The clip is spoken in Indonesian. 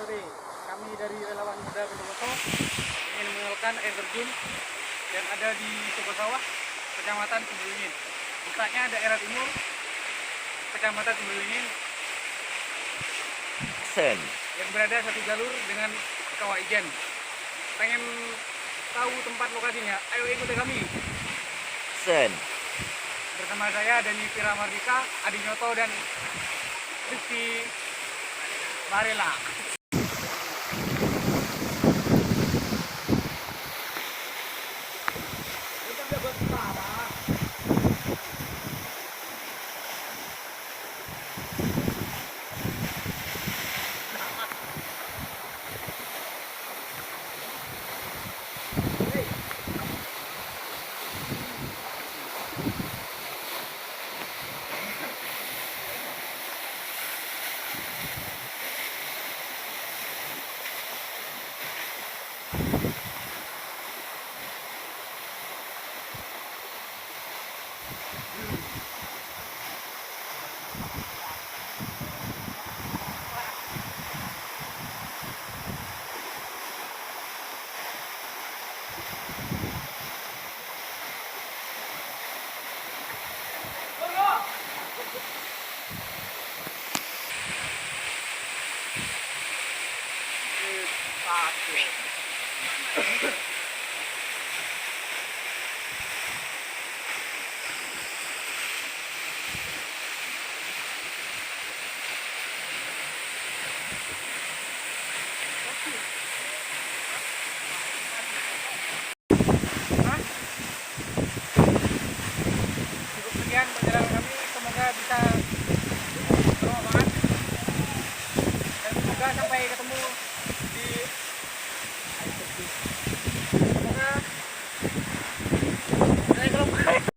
sore. Kami dari Relawan Muda Bondowoso ingin mengenalkan air terjun yang ada di Sukosawah, Kecamatan Sumberlingin. Letaknya daerah timur, Kecamatan Sumberlingin, yang berada satu jalur dengan Kawah Ijen. Pengen tahu tempat lokasinya? Ayo ikuti kami. Bersama saya Dani Fira Mardika, Adi Nyoto, dan Rizky Barela. Cukup sekian perjalanan kami, semoga bisa bermanfaat dan semoga sampai ketemu